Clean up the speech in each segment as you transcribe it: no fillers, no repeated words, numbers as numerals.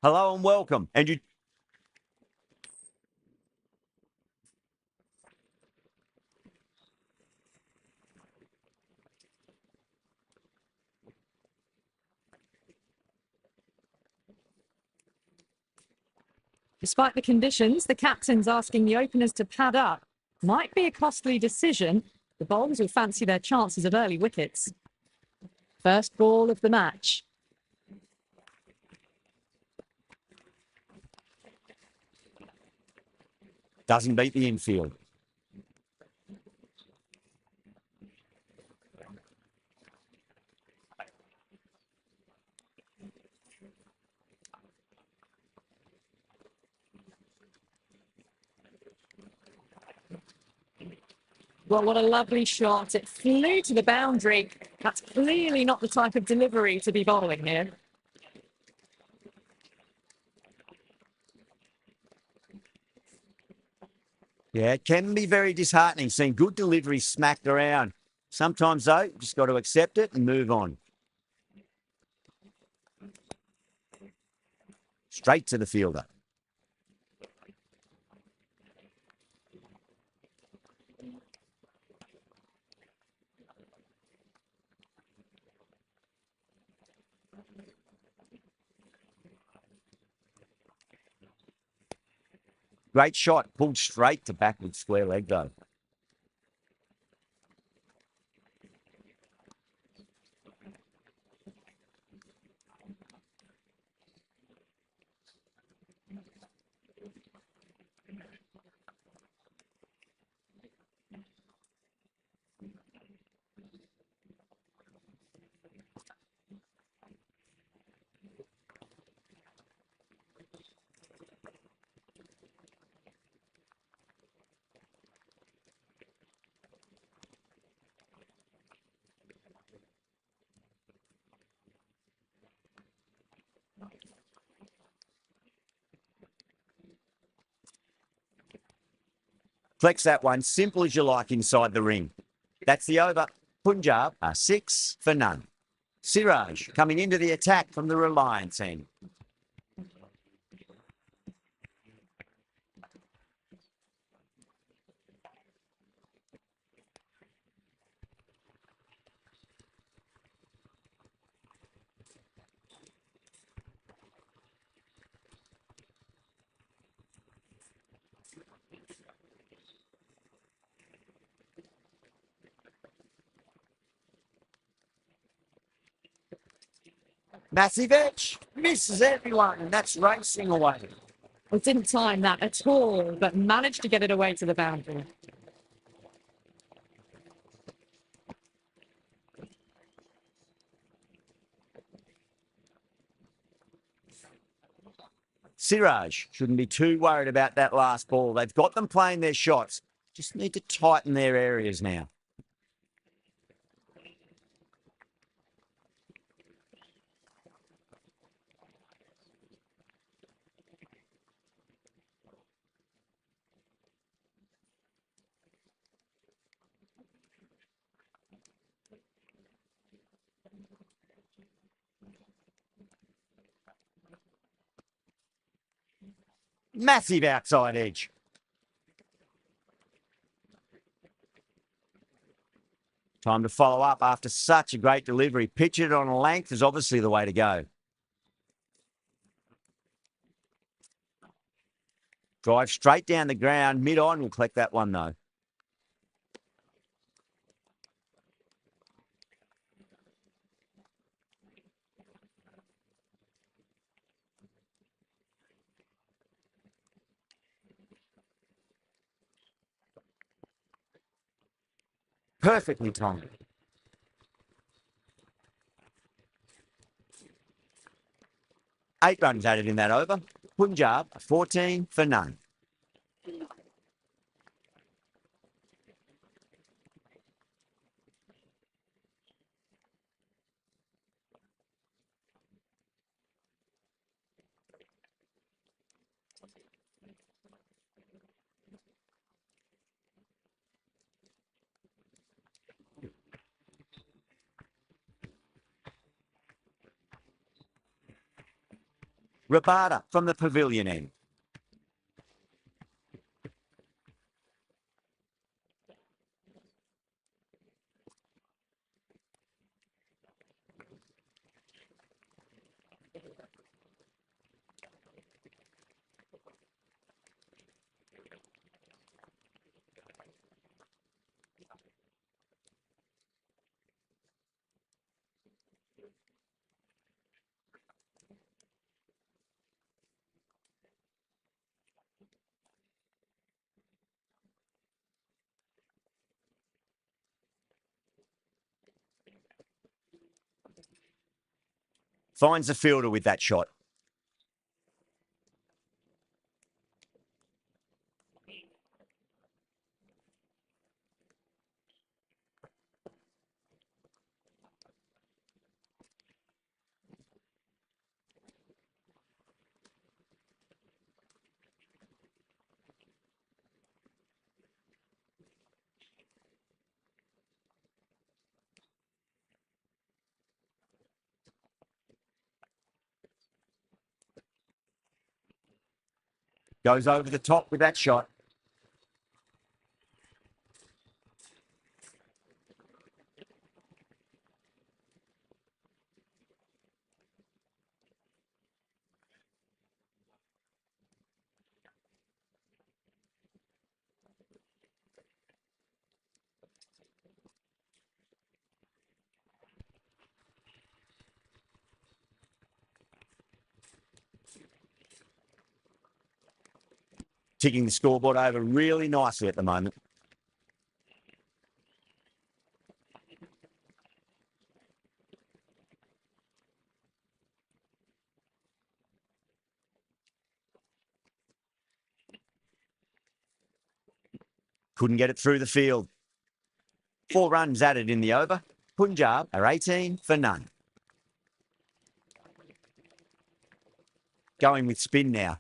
Hello and welcome. And you Despite the conditions, the captain's asking the openers to pad up. Might be a costly decision. The bowlers will fancy their chances of early wickets. First ball of the match. doesn't beat the infield. Well, what a lovely shot. It flew to the boundary. That's clearly not the type of delivery to be bowling here. Yeah, it can be very disheartening seeing good delivery smacked around. Sometimes, though, you just got to accept it and move on. Straight to the fielder. Great shot, pulled straight to backward square leg, though. Flex that one, simple as you like inside the ring. That's the over. Punjab are 6 for none. Siraj coming into the attack from the Reliance end. Massive edge, misses everyone, and that's racing away. Well, didn't time that at all, but managed to get it away to the boundary. Siraj shouldn't be too worried about that last ball. They've got them playing their shots. Just need to tighten their areas now. Massive outside edge. Time to follow up after such a great delivery. Pitch it on a length is obviously the way to go. Drive straight down the ground. Mid-on will collect that one, though. Perfectly timed. 8 runs added in that over. Punjab, 14 for none. Rabada from the pavilion end. Finds the fielder with that shot. Goes over the top with that shot. Ticking the scoreboard over really nicely at the moment. Couldn't get it through the field. 4 runs added in the over. Punjab are 18 for none. Going with spin now.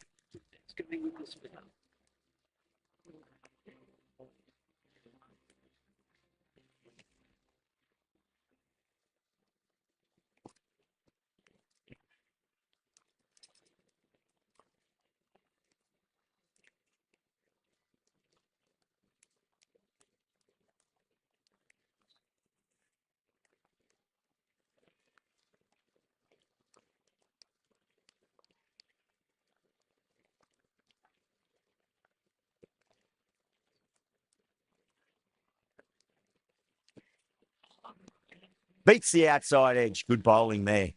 Beats the outside edge. Good bowling there.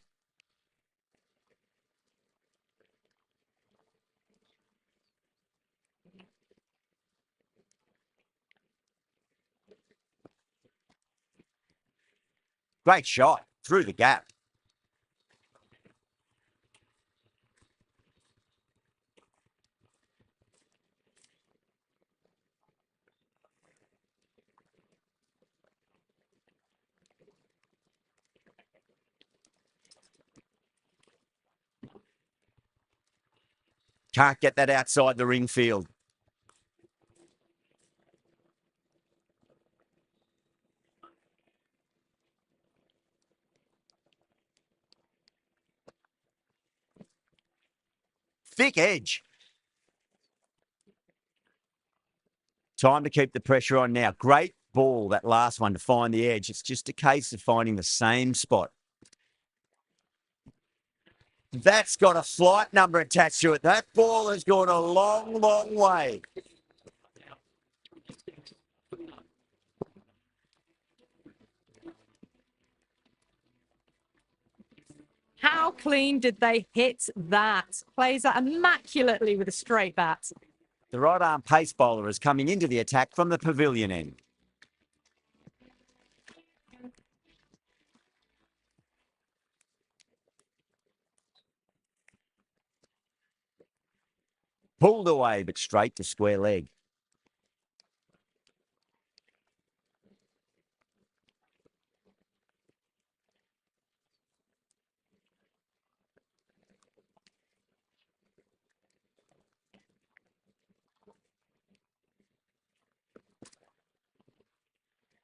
Great shot. Through the gap. Can't get that outside the ring field. Thick edge. Time to keep the pressure on now. Great ball, that last one, to find the edge. It's just a case of finding the same spot. That's got a flight number attached to it. That ball has gone a long, long way. How clean did they hit that? Plays that immaculately with a straight bat. The right arm pace bowler is coming into the attack from the pavilion end. Pulled away, but straight to square leg.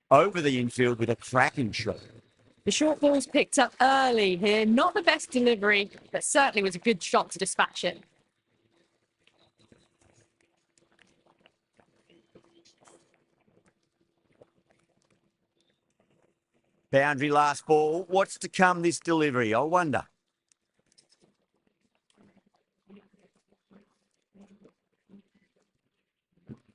Over the infield with a cracking shot. The short ball's picked up early here. Not the best delivery, but certainly was a good shot to dispatch it. Boundary last ball. What's to come this delivery? I wonder.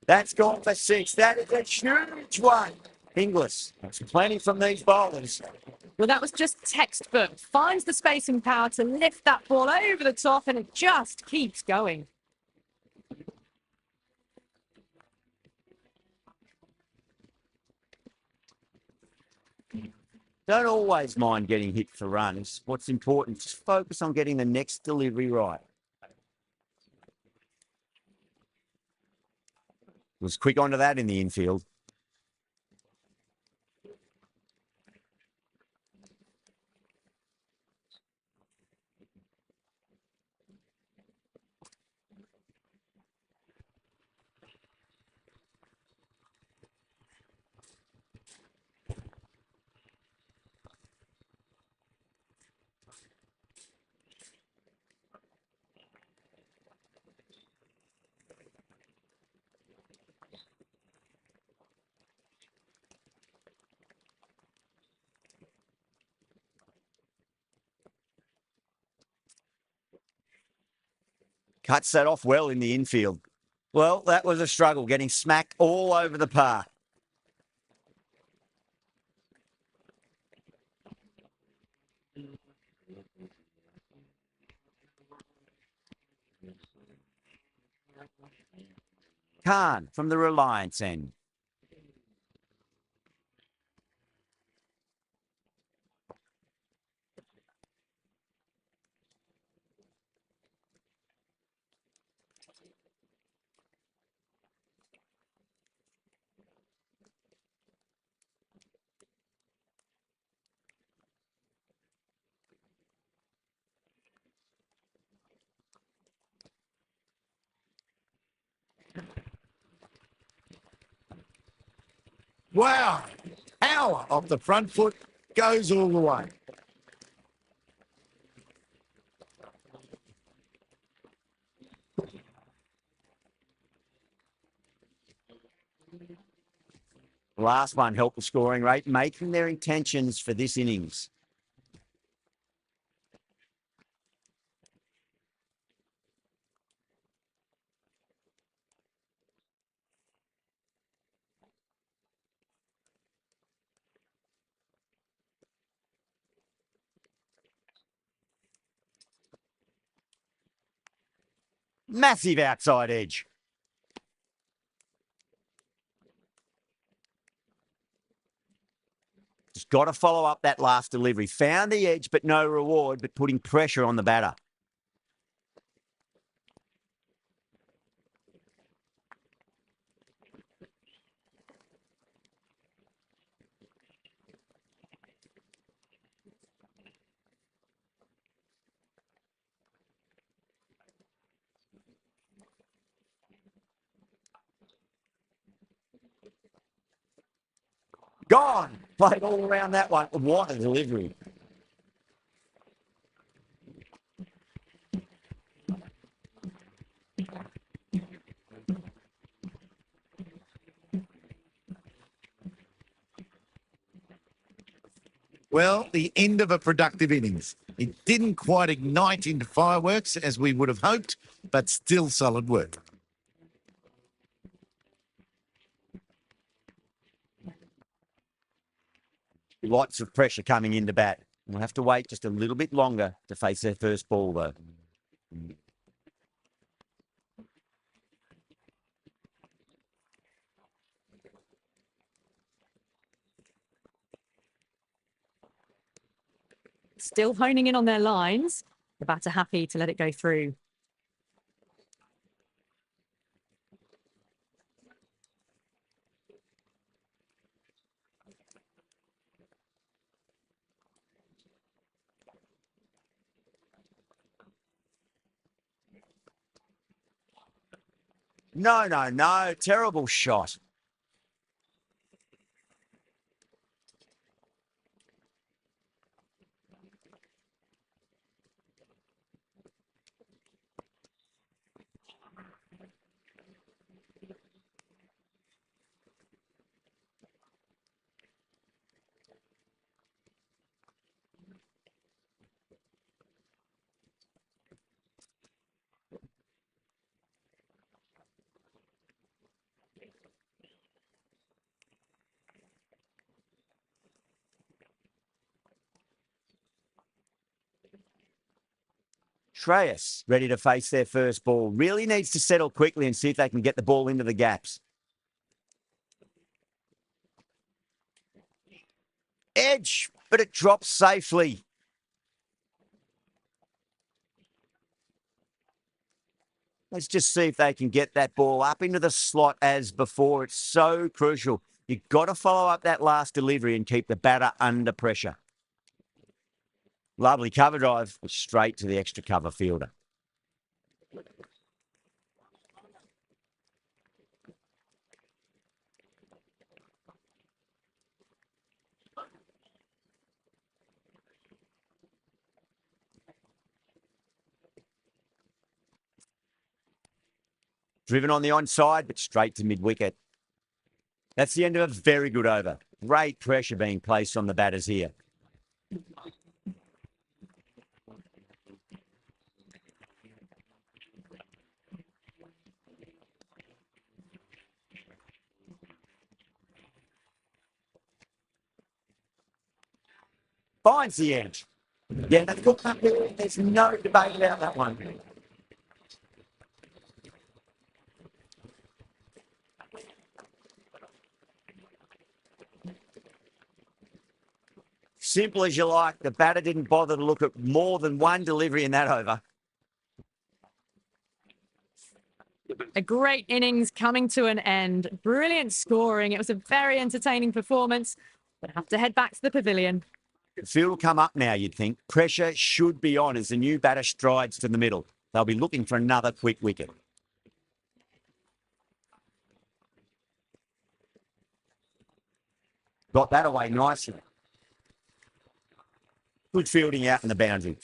That's gone for 6. That is a huge one. Inglis. That's plenty from these bowlers. Well, that was just textbook. Finds the space and power to lift that ball over the top, and it just keeps going. Don't always mind getting hit for runs. What's important, just focus on getting the next delivery right. Was quick onto that in the infield. Cuts that off well in the infield. Well, that was a struggle, getting smacked all over the park. Khan from the Reliance end. Wow, power off the front foot goes all the way. Last one helped the scoring rate, making their intentions for this innings. Massive outside edge. Just got to follow up that last delivery. Found the edge, but no reward, but putting pressure on the batter. Gone. Played all around that one. What a delivery. Well, the end of a productive innings. It didn't quite ignite into fireworks as we would have hoped, but still solid work. Lots of pressure coming into bat. We'll have to wait just a little bit longer to face their first ball, though. Still honing in on their lines. The batter happy to let it go through. No, no, no. Terrible shot. Treyas ready to face their first ball. Really needs to settle quickly and see if they can get the ball into the gaps. Edge, but it drops safely. Let's just see if they can get that ball up into the slot as before. It's so crucial. You've got to follow up that last delivery and keep the batter under pressure. Lovely cover drive, straight to the extra cover fielder. Driven on the onside, but straight to mid-wicket. That's the end of a very good over. Great pressure being placed on the batters here. Finds the edge. Yeah, that's good. There's no debate about that one. Simple as you like. The batter didn't bother to look at more than one delivery in that over. A great innings coming to an end. Brilliant scoring. It was a very entertaining performance, but have to head back to the pavilion. The field will come up now, you'd think. Pressure should be on as the new batter strides to the middle. They'll be looking for another quick wicket. Got that away nicely. Good fielding out in the boundary.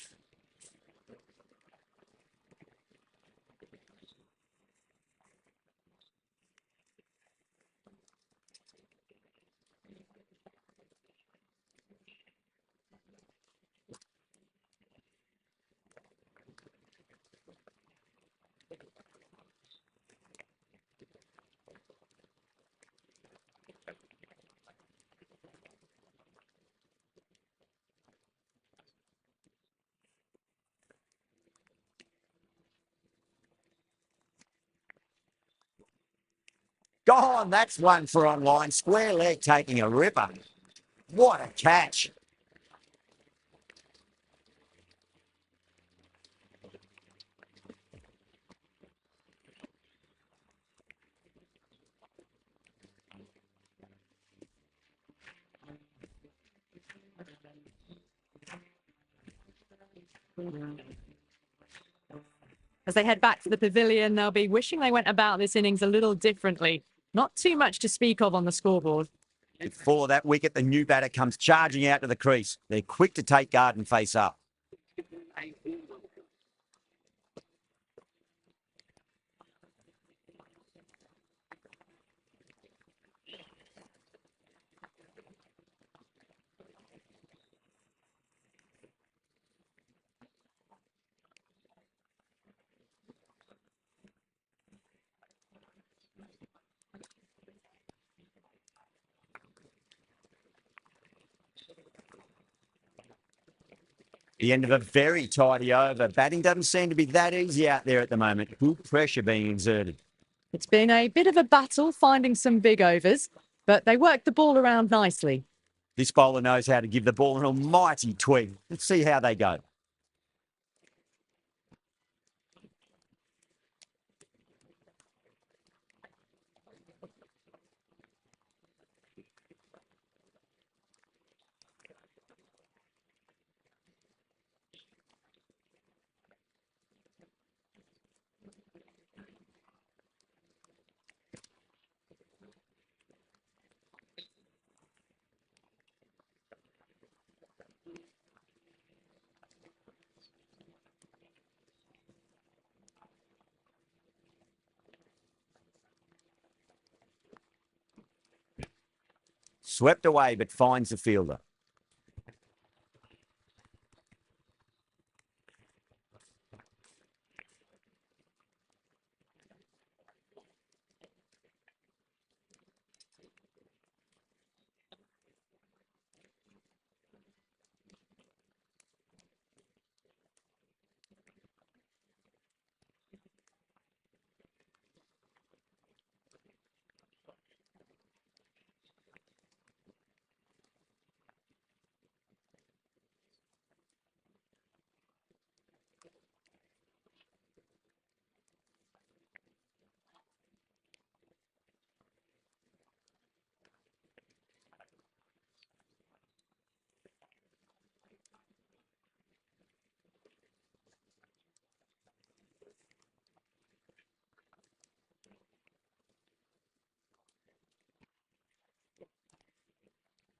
Gone, that's one for online. Square leg taking a ripper. What a catch. As they head back to the pavilion, they'll be wishing they went about this innings a little differently. Not too much to speak of on the scoreboard. Before that wicket, the new batter comes charging out to the crease. They're quick to take guard and face up. The end of a very tidy over. Batting doesn't seem to be that easy out there at the moment. Good pressure being exerted. It's been a bit of a battle finding some big overs, but they worked the ball around nicely. This bowler knows how to give the ball an almighty twig. Let's see how they go. Swept away, but finds the fielder.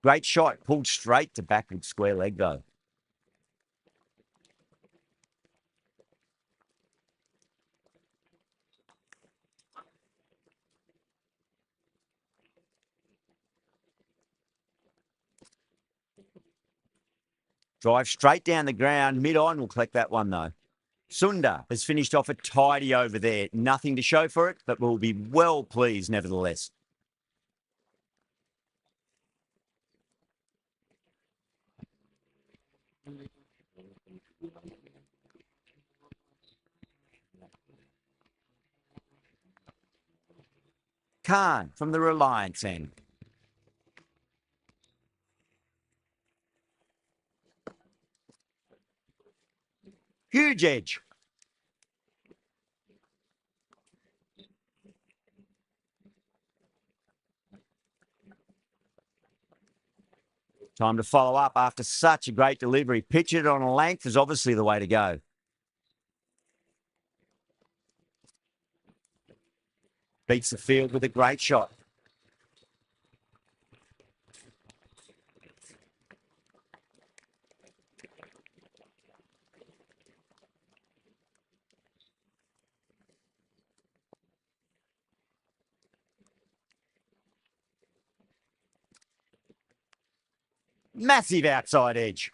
Great shot, pulled straight to backward square leg though. Drive straight down the ground, mid-on will collect that one though. Sunda has finished off a tidy over there. Nothing to show for it, but will be well pleased nevertheless. Khan from the Reliance end. Huge edge. Time to follow up after such a great delivery. Pitch it on a length is obviously the way to go. Beats the field with a great shot. Massive outside edge.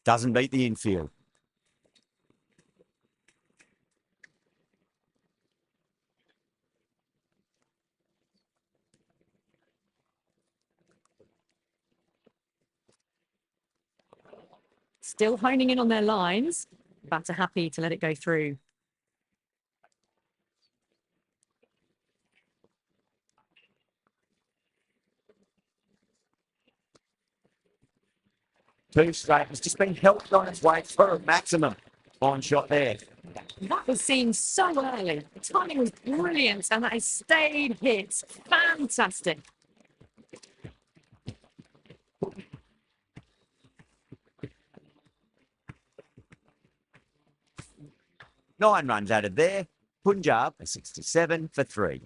Doesn't beat the infield. Still honing in on their lines. Batter happy to let it go through. Two straight. Has just been helped on its way for a maximum. Fine shot there. That was seen so early. The timing was brilliant, and that is stayed hit. Fantastic. 9 runs added there. Punjab a 67 for 3.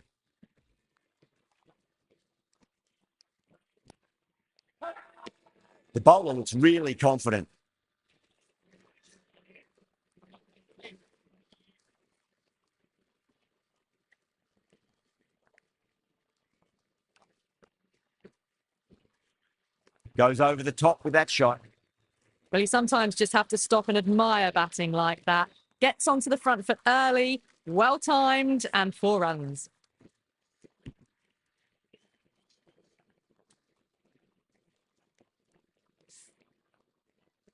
The bowler looks really confident. Goes over the top with that shot. Well, you sometimes just have to stop and admire batting like that. Gets onto the front foot early, well timed, and 4 runs.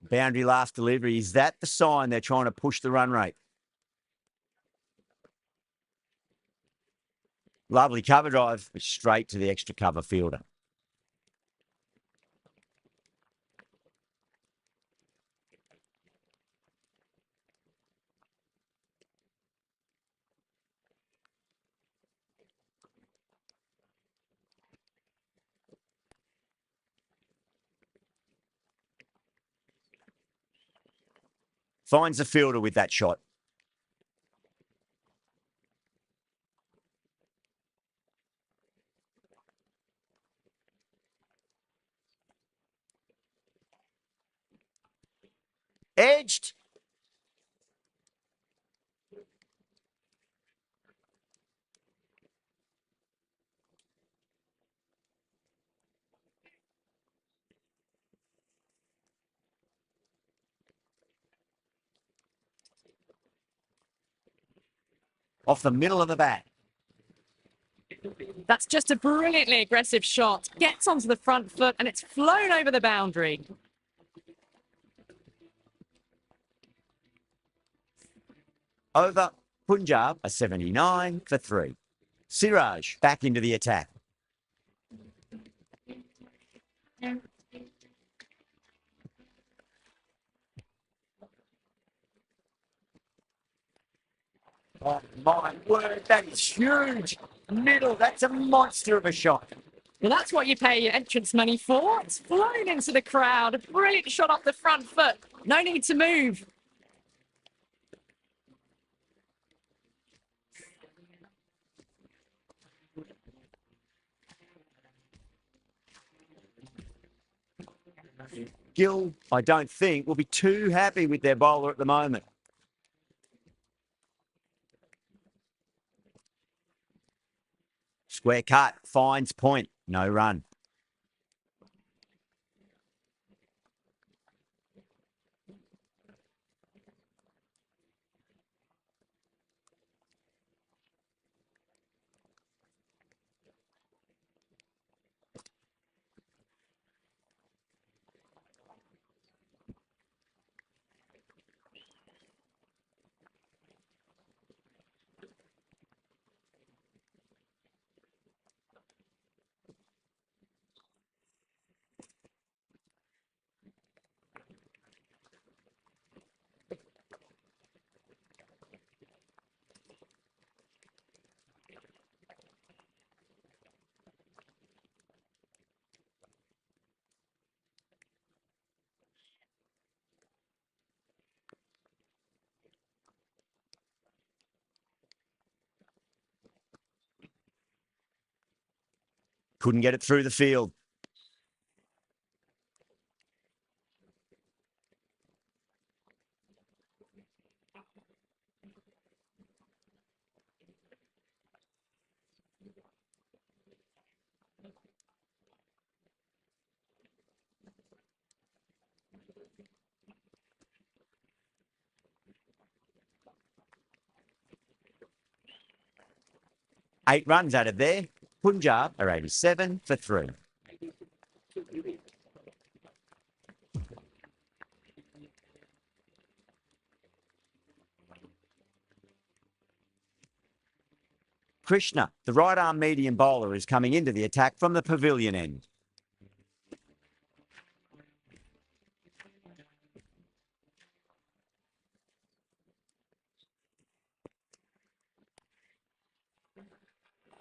Boundary last delivery. Is that the sign they're trying to push the run rate? Lovely cover drive, but straight to the extra cover fielder. Finds the fielder with that shot. Edged. Off the middle of the bat. That's just a brilliantly aggressive shot. Gets onto the front foot, and it's flown over the boundary. Over Punjab a 79 for 3. Siraj back into the attack. Oh, my word, that is huge. Middle, that's a monster of a shot. Well, that's what you pay your entrance money for. It's flown into the crowd. A brilliant shot off the front foot. No need to move. Gill, I don't think, will be too happy with their bowler at the moment. Square cut, finds point, no run. Couldn't get it through the field. Eight runs out of there. Punjab are 87 for 3. Krishna, the right arm medium bowler, is coming into the attack from the pavilion end.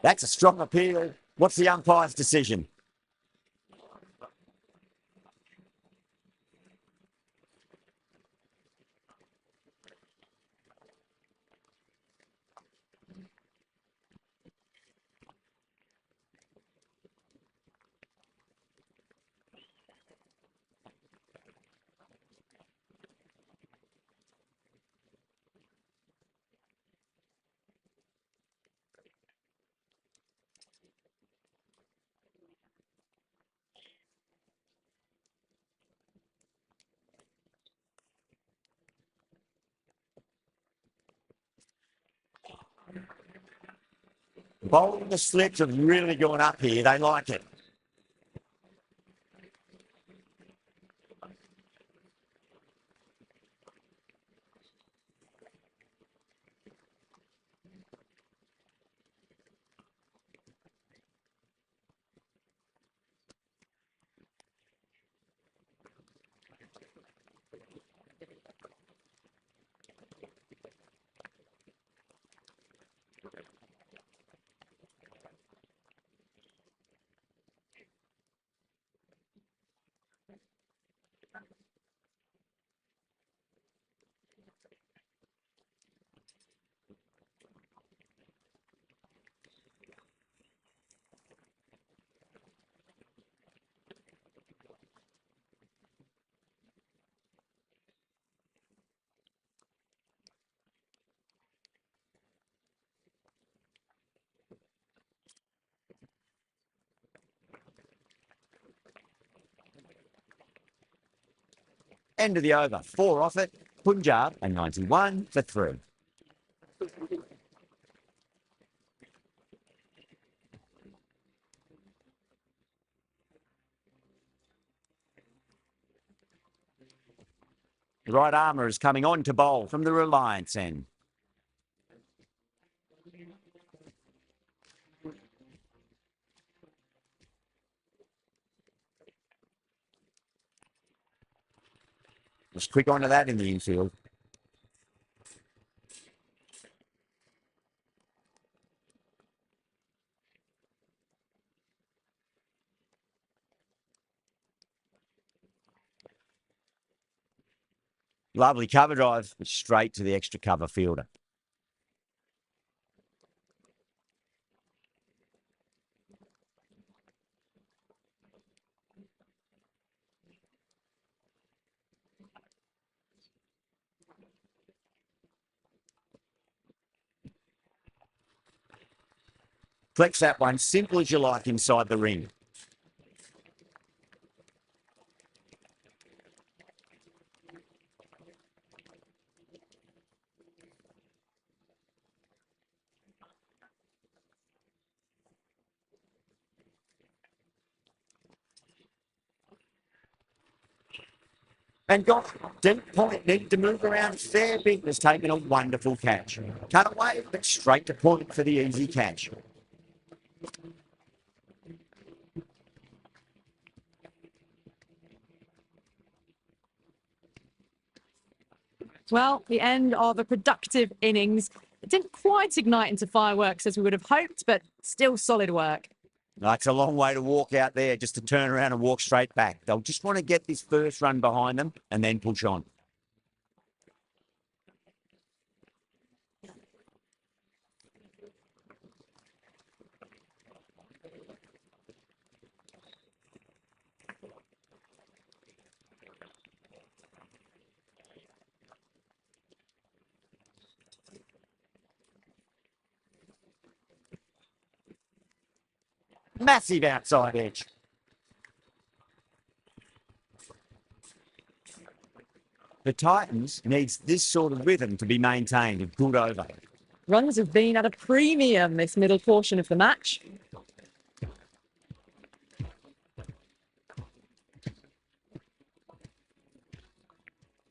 That's a strong appeal. What's the umpire's decision? Bowling the slips have really gone up here. They like it. End of the over. 4 off it. Punjab are 91 for 3. The right armour is coming on to bowl from the Reliance end. Was quick onto that in the infield. Lovely cover drive, but straight to the extra cover fielder. Flex that one, simple as you like inside the ring. And got deep point, needed to move around a fair bit, has taken a wonderful catch. Cut away, but straight to point for the easy catch. Well, the end of a productive innings. It didn't quite ignite into fireworks as we would have hoped, but still solid work. It's a long way to walk out there just to turn around and walk straight back. They'll just want to get this first run behind them and then push on. Massive outside edge. The Titans needs this sort of rhythm to be maintained. A good over. Runs have been at a premium this middle portion of the match.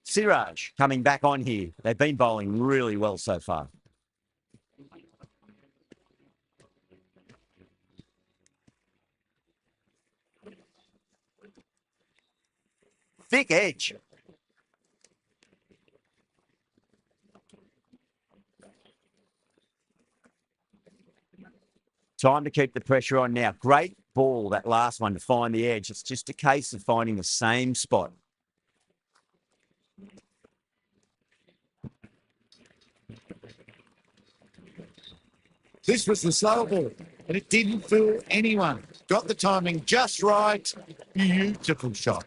Siraj coming back on here. They've been bowling really well so far. Thick edge. Time to keep the pressure on now. Great ball, that last one, to find the edge. It's just a case of finding the same spot. This was the slow ball, and it didn't fool anyone. Got the timing just right. Beautiful shot.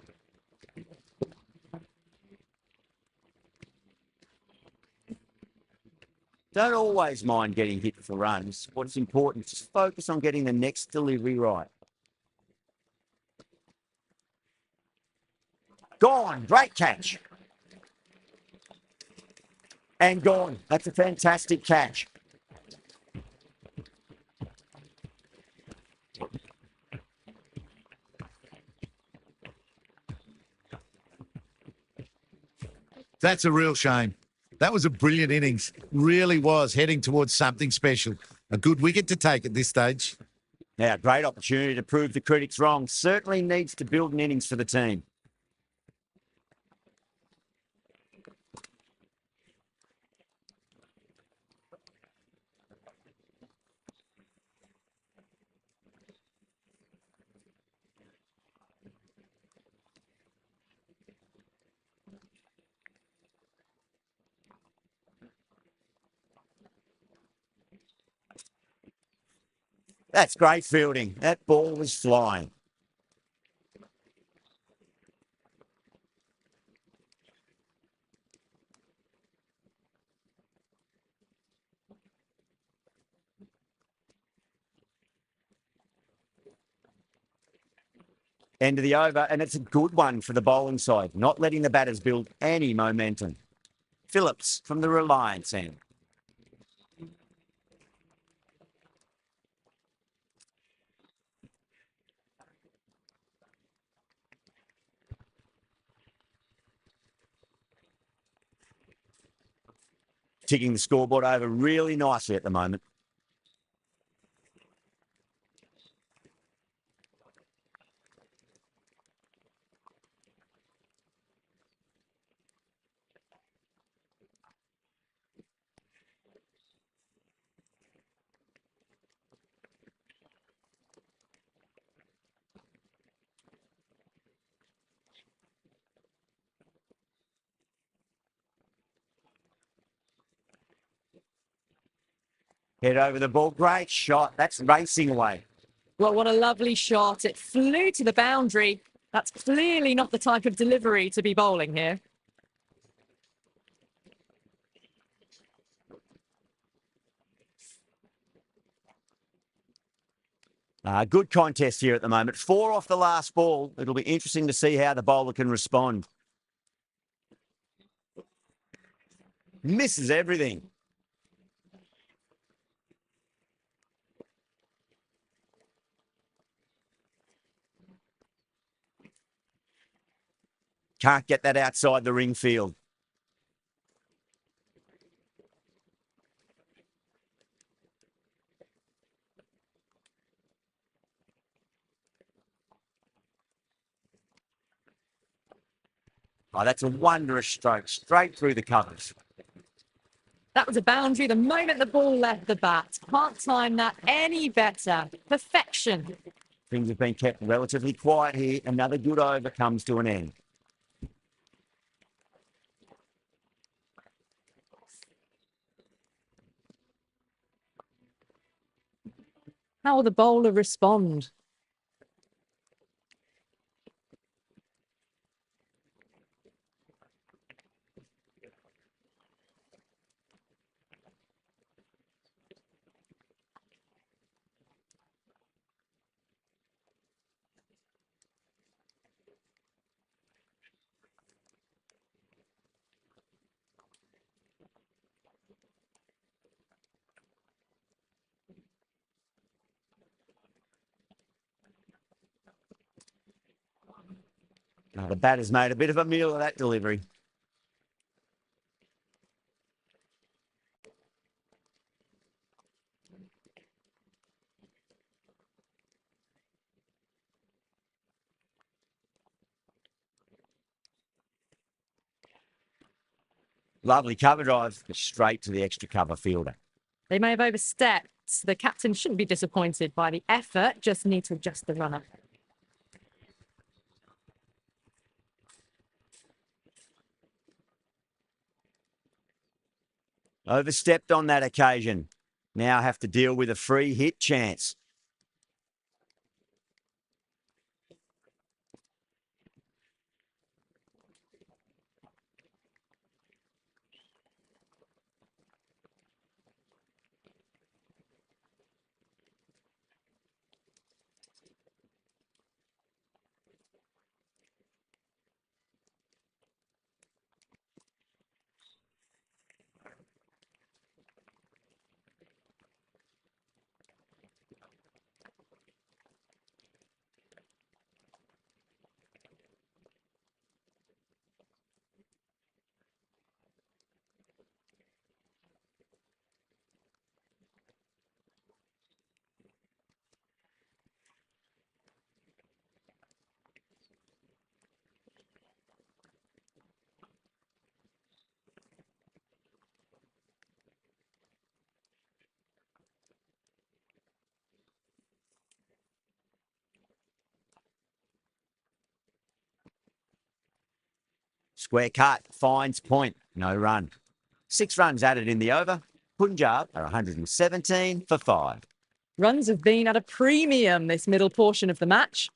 Don't always mind getting hit for runs. What's important is just focus on getting the next delivery right. Gone. Great catch. And gone. That's a fantastic catch. That's a real shame. That was a brilliant innings. Really was heading towards something special. A good wicket to take at this stage. Now, great opportunity to prove the critics wrong. Certainly needs to build an innings for the team. That's great fielding. That ball was flying. End of the over, and it's a good one for the bowling side, not letting the batters build any momentum. Phillips from the Reliance end. Ticking the scoreboard over really nicely at the moment. Head over the ball. Great shot. That's racing away. Well, what a lovely shot. It flew to the boundary. That's clearly not the type of delivery to be bowling here. Good contest here at the moment. 4 off the last ball. It'll be interesting to see how the bowler can respond. Misses everything. Can't get that outside the ring field. Oh, that's a wondrous stroke, straight through the covers. That was a boundary the moment the ball left the bat. Can't time that any better. Perfection. Things have been kept relatively quiet here. Another good over comes to an end. How will the bowler respond? Now, the batter's made a bit of a meal of that delivery. Lovely cover drive, straight to the extra cover fielder. They may have overstepped. The captain shouldn't be disappointed by the effort, just need to adjust the runner. Overstepped on that occasion. Now have to deal with a free hit chance. Square cut, finds point, no run. 6 runs added in the over. Punjab are 117 for 5. Runs have been at a premium this middle portion of the match.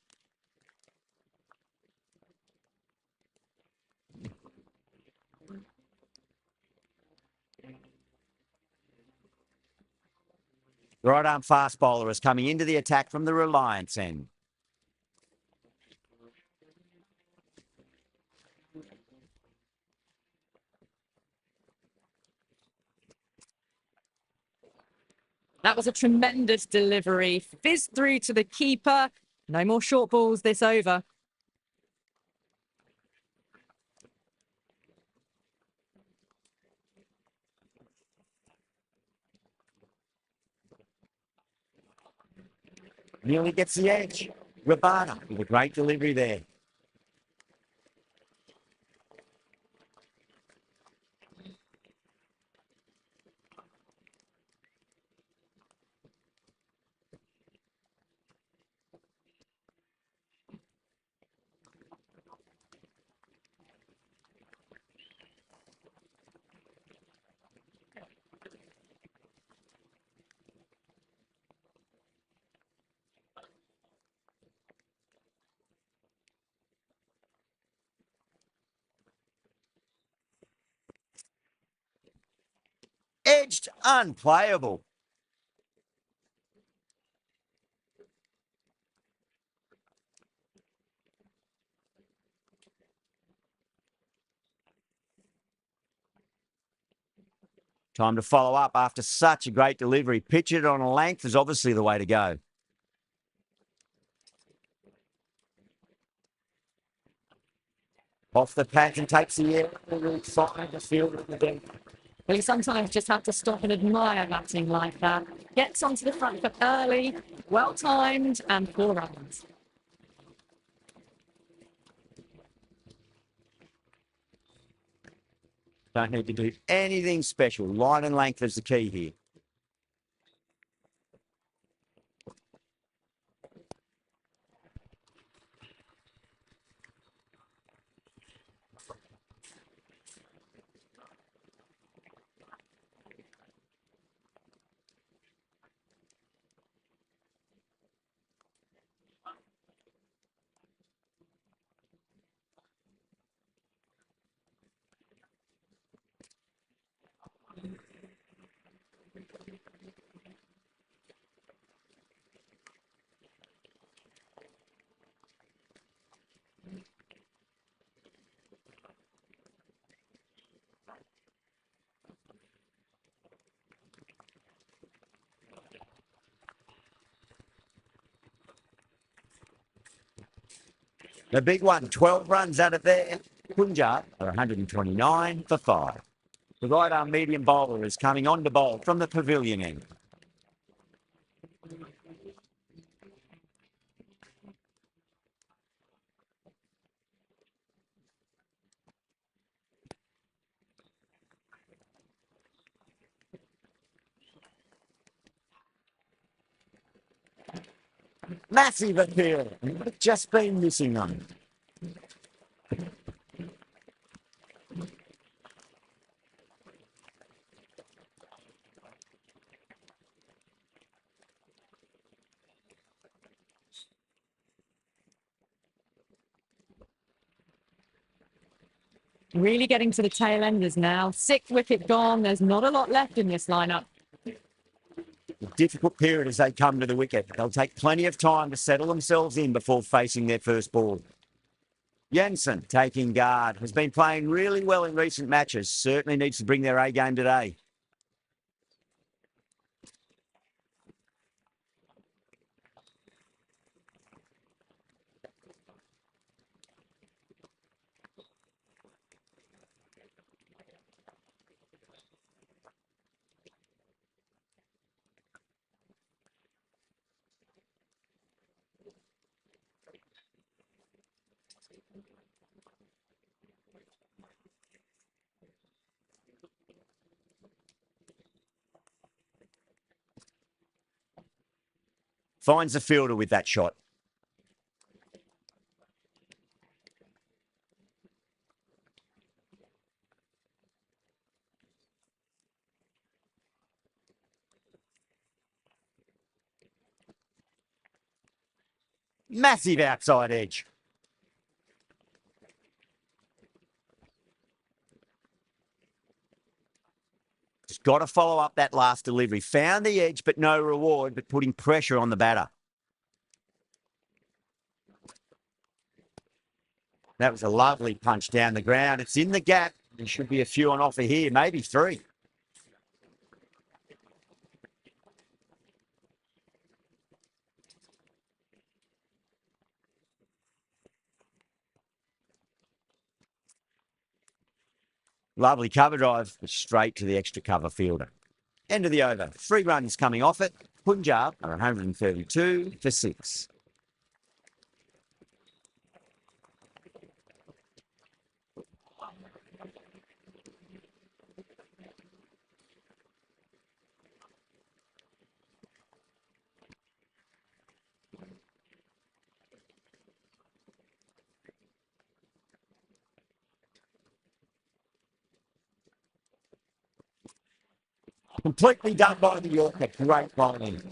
Right arm fast bowler is coming into the attack from the Reliance end. That was a tremendous delivery. Fizzed through to the keeper. No more short balls this over. Nearly gets the edge. Rabada with a great delivery there. edged, unplayable. Time to follow up after such a great delivery. Pitch it on a length is obviously the way to go. Off the patch and takes the air. Fine to field again. Well, you sometimes just have to stop and admire batting like that. Gets onto the front foot early, well timed, and 4 runs. Don't need to do anything special. Line and length is the key here. The big one, 12 runs out of there. Punjab are 129 for 5. The right arm medium bowler is coming on to bowl from the pavilion end. Massive appeal. Just been missing them. Really getting to the tail enders now. 6th wicket gone. There's not a lot left in this lineup. A difficult period as they come to the wicket. They'll take plenty of time to settle themselves in before facing their first ball. Jensen, taking guard, has been playing really well in recent matches. Certainly needs to bring their A game today. Finds the fielder with that shot. Massive outside edge. Just got to follow up that last delivery. Found the edge, but no reward, but putting pressure on the batter. That was a lovely punch down the ground. It's in the gap. There should be a few on offer here, maybe 3. Lovely cover drive, straight to the extra cover fielder. End of the over. 3 runs coming off it. Punjab are 132 for 6. Completely done by the Yorker. Great bowling.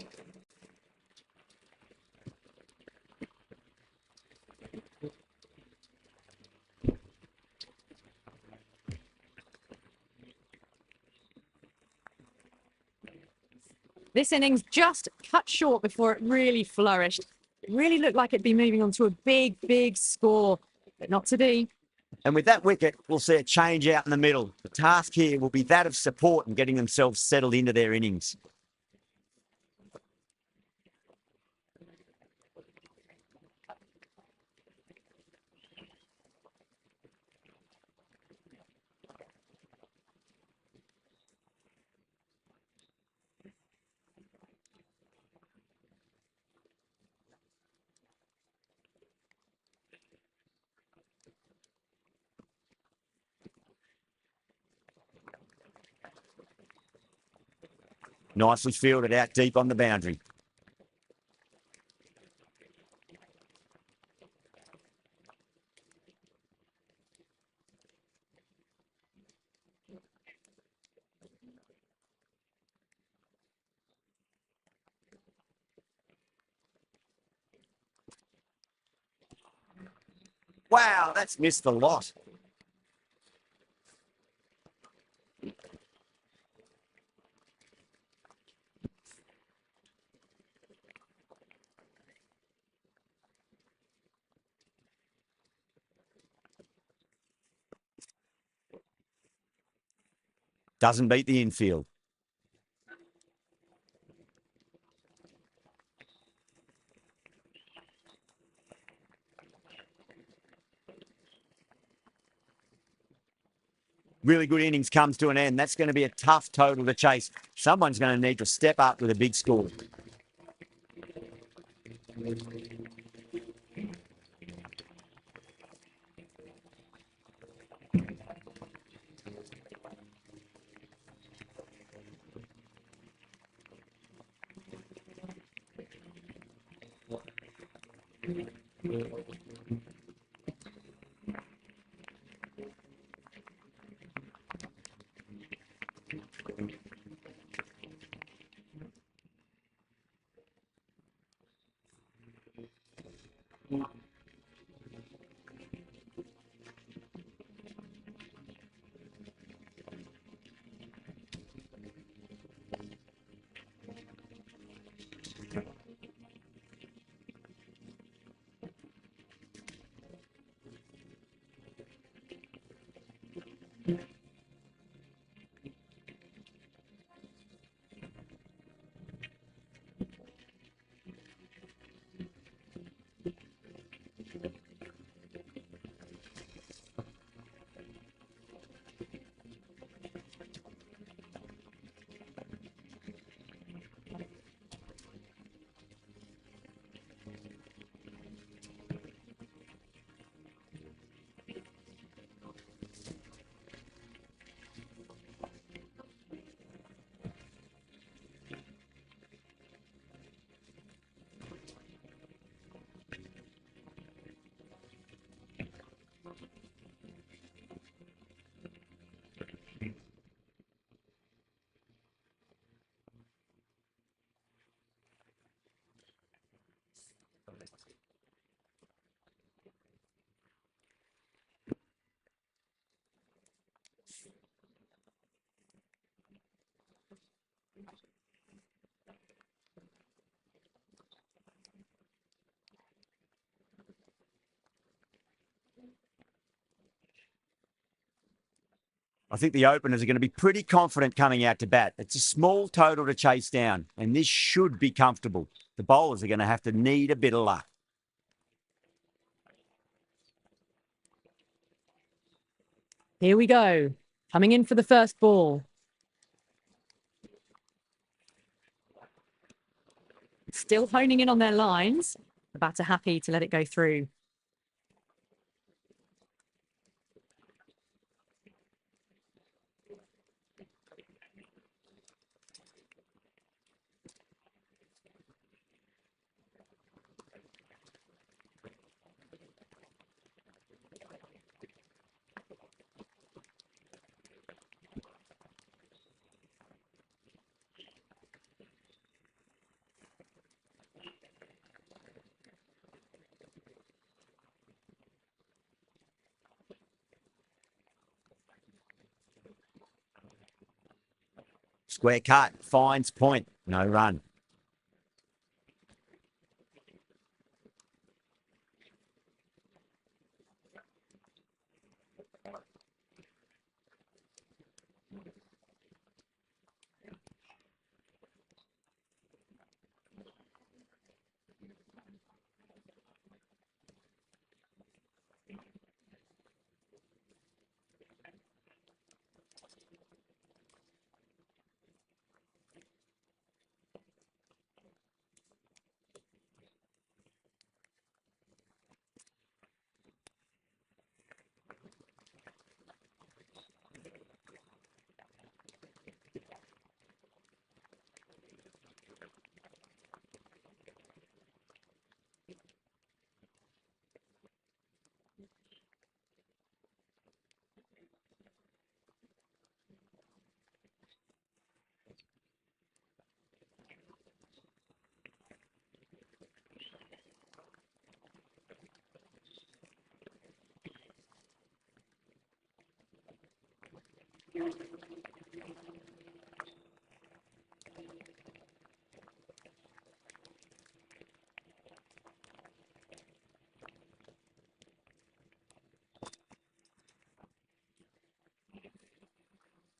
This innings just cut short before it really flourished. It really looked like it'd be moving on to a big, big score, but not to be. And with that wicket, we'll see a change out in the middle. The task here will be that of support and getting themselves settled into their innings. Nicely fielded out deep on the boundary. Wow, that's missed the lot. Doesn't beat the infield. Really good innings comes to an end. That's going to be a tough total to chase. Someone's going to need to step up with a big score. I think the openers are going to be pretty confident coming out to bat. It's a small total to chase down, and this should be comfortable. The bowlers are going to have to need a bit of luck. Here we go. Coming in for the first ball. Still honing in on their lines. The batter happy to let it go through. Square cut, finds point. No run.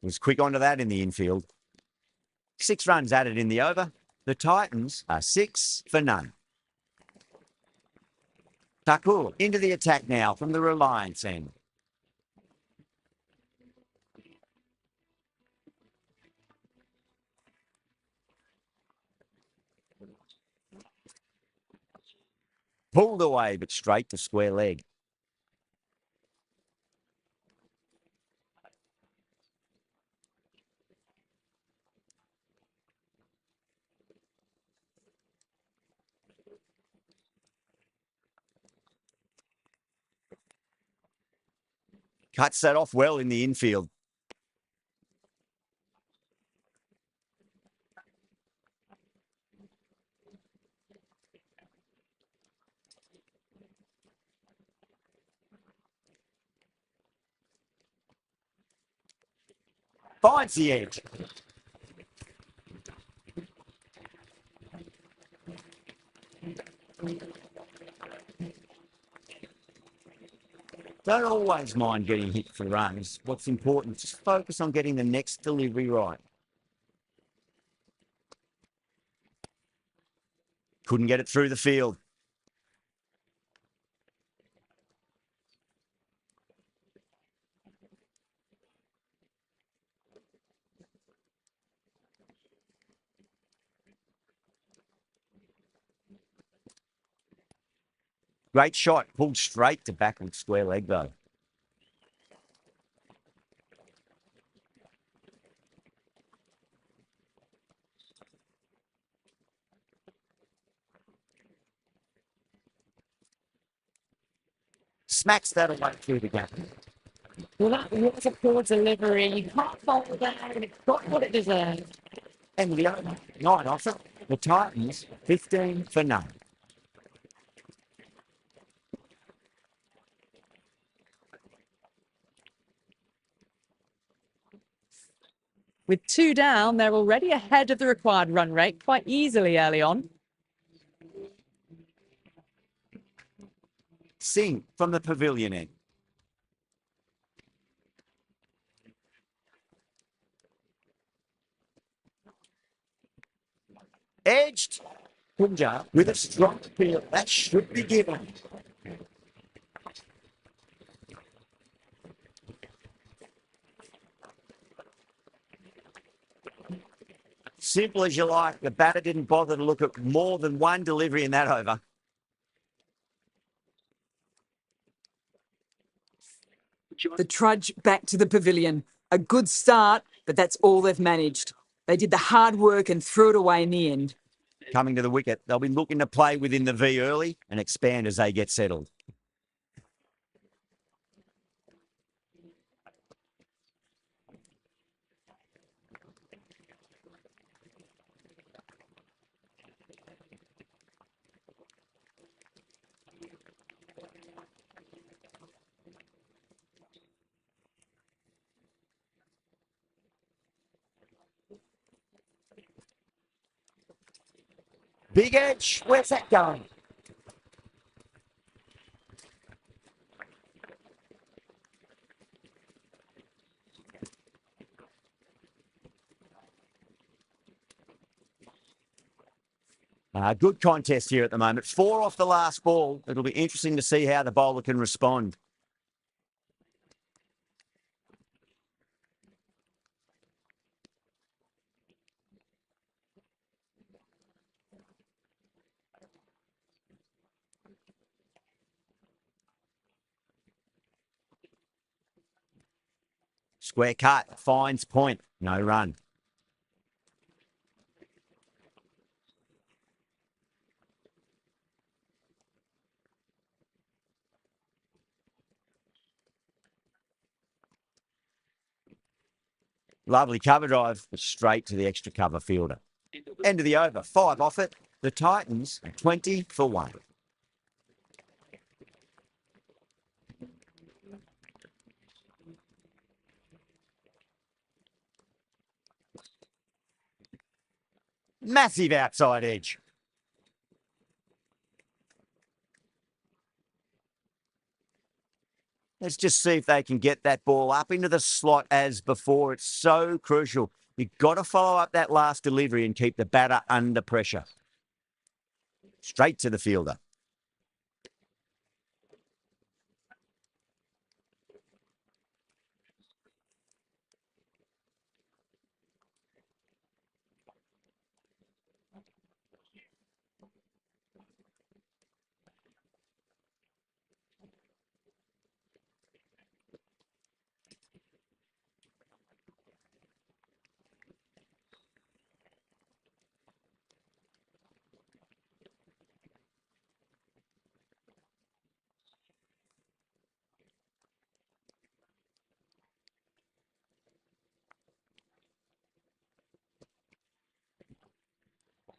Was quick onto that in the infield. 6 runs added in the over. The Titans are 6 for none. Tata into the attack now from the Reliance end. Pulled away, but straight to square leg. Cuts that off well in the infield. Finds the edge. Don't always mind getting hit for runs. What's important is just focus on getting the next delivery right. Couldn't get it through the field. Great shot. Pulled straight to backward square leg though. Smacks that away through the gap. Well, that was a poor delivery. You can't fault that, and it got what it deserved. And the other night off it, the Titans 15 for none. With 2 down, they're already ahead of the required run rate quite easily early on. Sing from the pavilion end. Edged. Punjab with a strong appeal. That should be given. Simple as you like. The batter didn't bother to look at more than one delivery in that over. The trudge back to the pavilion. A good start, but that's all they've managed. They did the hard work and threw it away in the end. Coming to the wicket, they'll be looking to play within the V early and expand as they get settled. Big edge. Where's that going? Good contest here at the moment. 4 off the last ball. It'll be interesting to see how the bowler can respond. Square cut. Finds point. No run. Lovely cover drive, but straight to the extra cover fielder. End of the over. 5 off it. The Titans are 20 for 1. Massive outside edge. Let's just see if they can get that ball up into the slot as before. It's so crucial. You've got to follow up that last delivery and keep the batter under pressure. Straight to the fielder.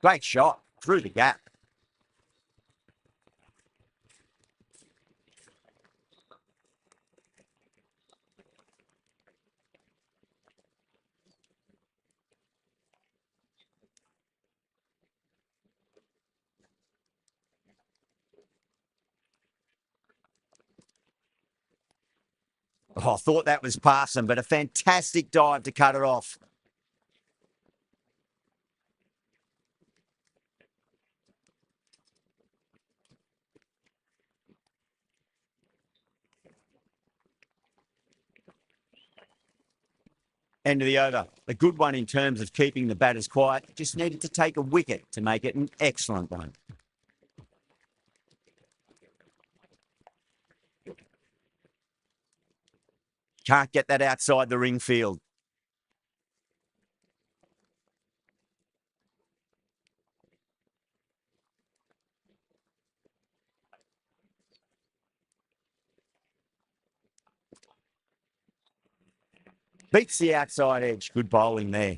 Great shot through the gap. Oh, I thought that was passing, but a fantastic dive to cut it off. End of the over. A good one in terms of keeping the batters quiet. Just needed to take a wicket to make it an excellent one. Can't get that outside the ring field. Beats the outside edge. Good bowling there.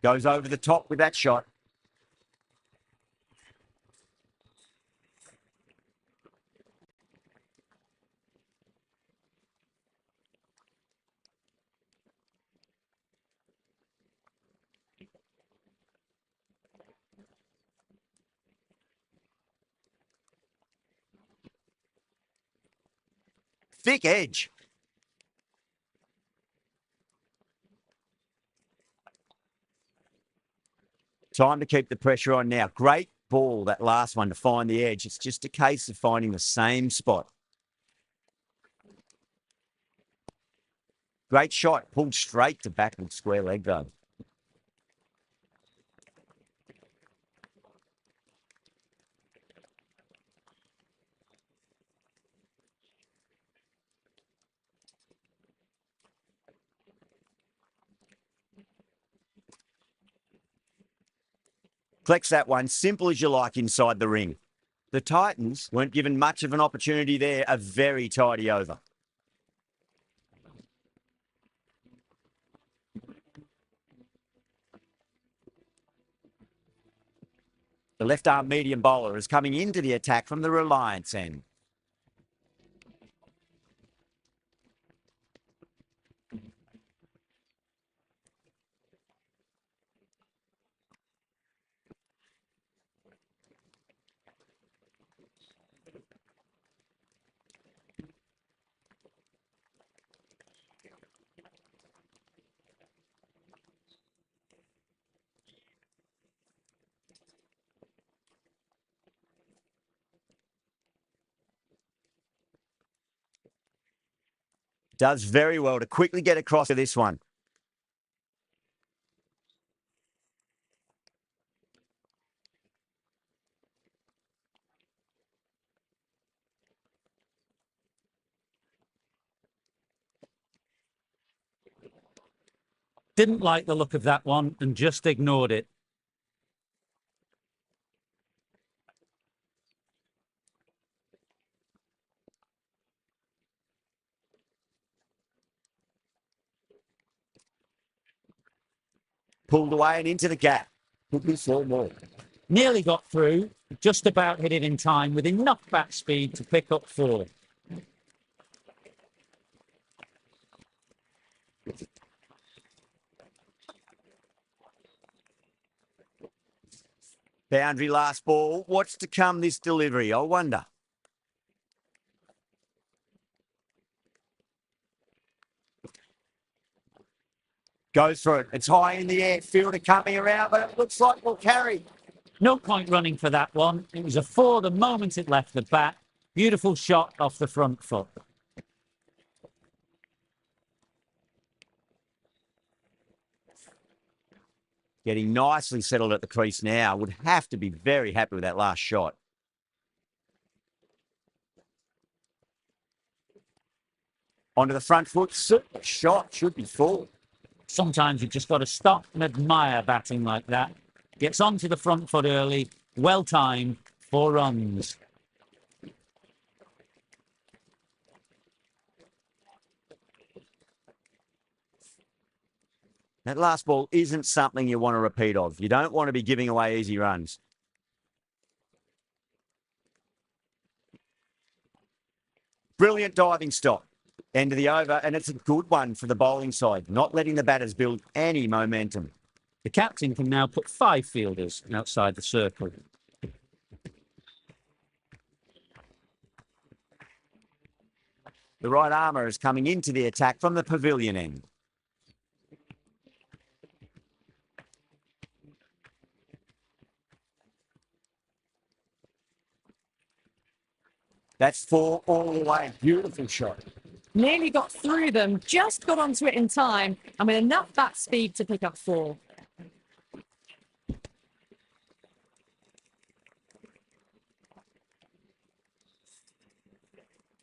Goes over the top with that shot. Thick edge. Time to keep the pressure on now. Great ball, that last one, to find the edge. It's just a case of finding the same spot. Great shot. Pulled straight to backward square leg, though. Collects that one, simple as you like, inside the ring. The Titans weren't given much of an opportunity there. A very tidy over. The left-arm medium bowler is coming into the attack from the Reliance end. Does very well to quickly get across to this one. Didn't like the look of that one and just ignored it. Pulled away and into the gap. Could be 4 more. Nearly got through, just about hit it in time with enough bat speed to pick up 4. Boundary last ball. What's to come this delivery? I wonder. Goes for it. It's high in the air. Fielder coming around, but it looks like we'll carry. No point running for that one. It was a 4 the moment it left the bat. Beautiful shot off the front foot. Getting nicely settled at the crease now. Would have to be very happy with that last shot. Onto the front foot. Shot should be full. Sometimes you've just got to stop and admire batting like that. Gets onto the front foot early. Well timed. 4 runs. That last ball isn't something you want to repeat of. You don't want to be giving away easy runs. Brilliant diving stop. End of the over, and it's a good one for the bowling side, not letting the batters build any momentum. The captain can now put 5 fielders outside the circle. The right armour is coming into the attack from the pavilion end. That's 4 all the way. Beautiful shot. Nearly got through them, just got onto it in time, and with enough bat speed to pick up 4.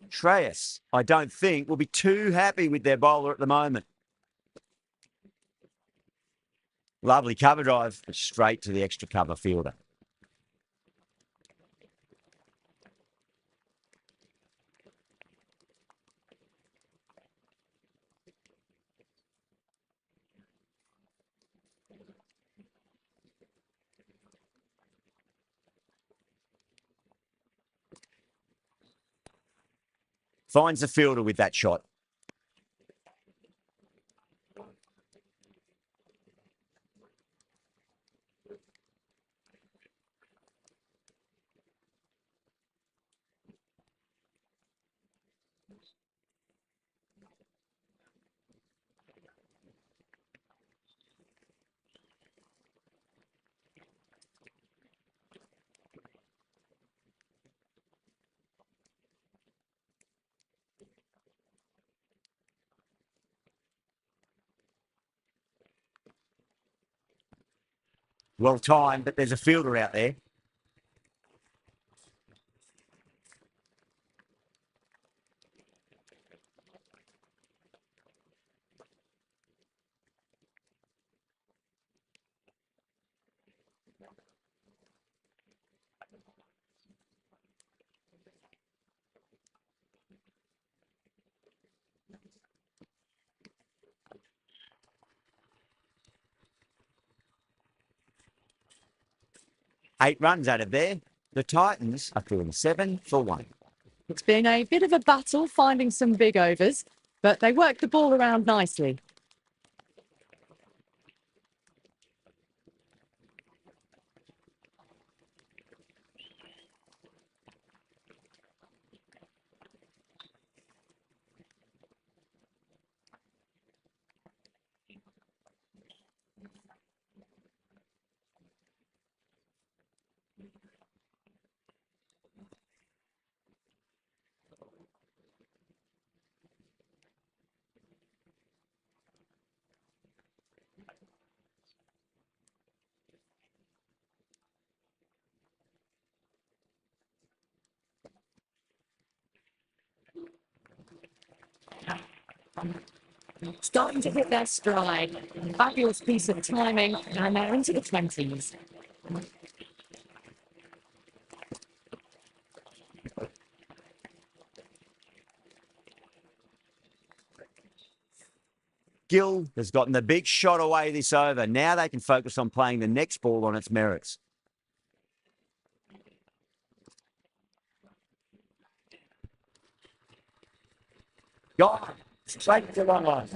Shreyas, I don't think, will be too happy with their bowler at the moment. Lovely cover drive, straight to the extra cover fielder. Finds the fielder with that shot. Well timed, but there's a fielder out there. 8 runs out of there. The Titans are feeling 7 for 1. It's been a bit of a battle finding some big overs, but they worked the ball around nicely. Starting to hit their stride. Fabulous piece of timing, and they're into the 20s. Gill has gotten the big shot away this over. Now they can focus on playing the next ball on its merits. God, straight to one line.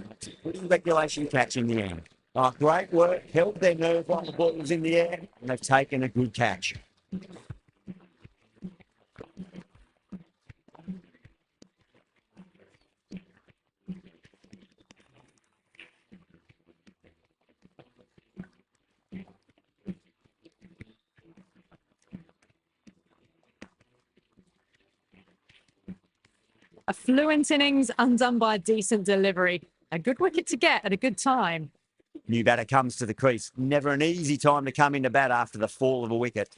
Good regulation catch in the end. Oh, great work. Held their nerve while the ball was in the air, and they've taken a good catch. A fluent innings undone by a decent delivery. A good wicket to get at a good time. New batter comes to the crease. Never an easy time to come into bat after the fall of a wicket.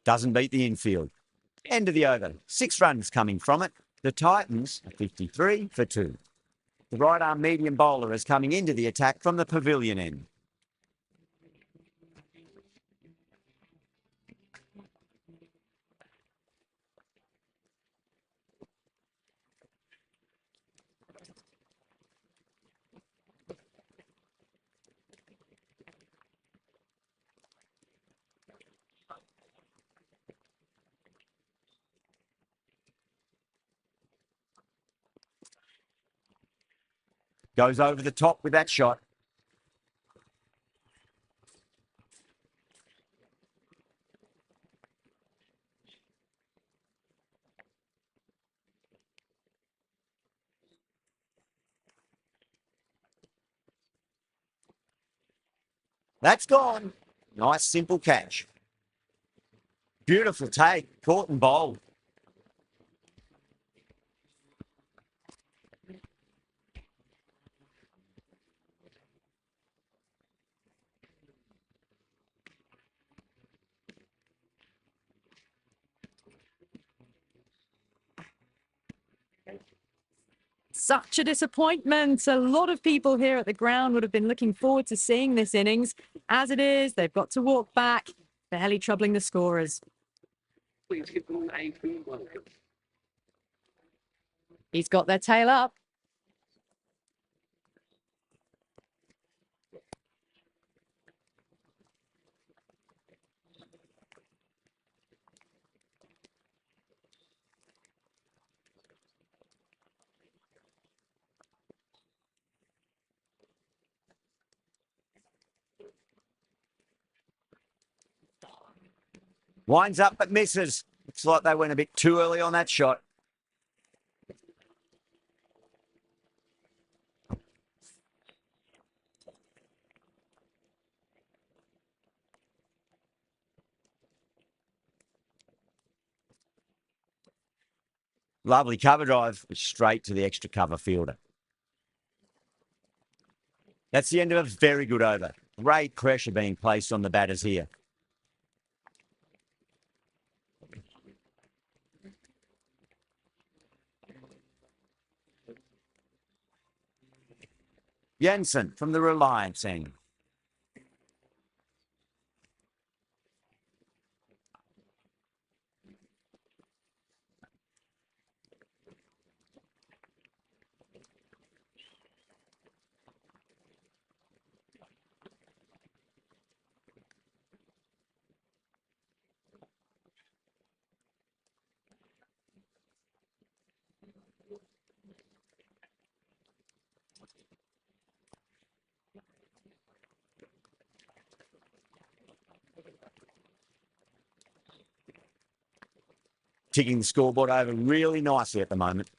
Doesn't beat the infield. End of the over. 6 runs coming from it. The Titans are 53 for 2. The right arm medium bowler is coming into the attack from the pavilion end. Goes over the top with that shot. That's gone. Nice simple catch. Beautiful take. Caught and bowled. Such a disappointment. A lot of people here at the ground would have been looking forward to seeing this innings. As it is, they've got to walk back, barely troubling the scorers. He's got their tail up. Winds up but misses. Looks like they went a bit too early on that shot. Lovely cover drive, straight to the extra cover fielder. That's the end of a very good over. Great pressure being placed on the batters here. Jensen from the Reliance end. Ticking the scoreboard over really nicely at the moment.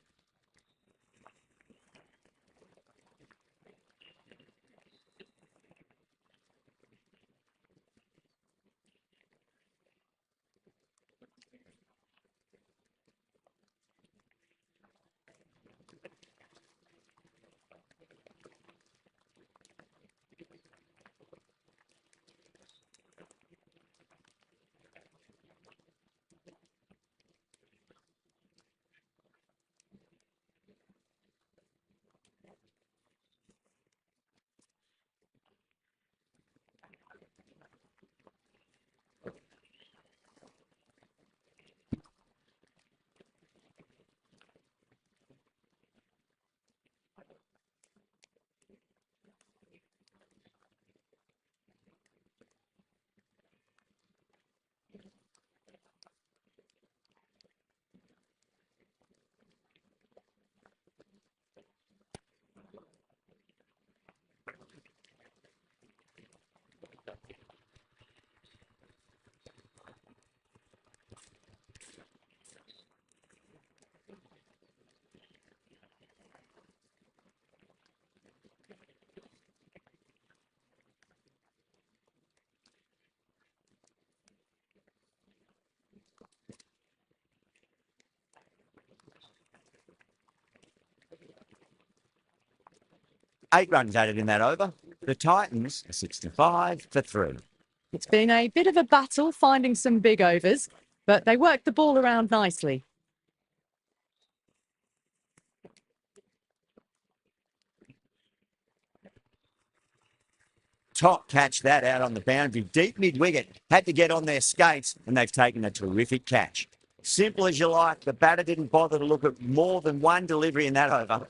Eight runs added in that over. The Titans are 65 for 3. It's been a bit of a battle finding some big overs, but they worked the ball around nicely. Top catch that out on the boundary. Deep mid-wicket. Had to get on their skates, and they've taken a terrific catch. Simple as you like. The batter didn't bother to look at more than one delivery in that over.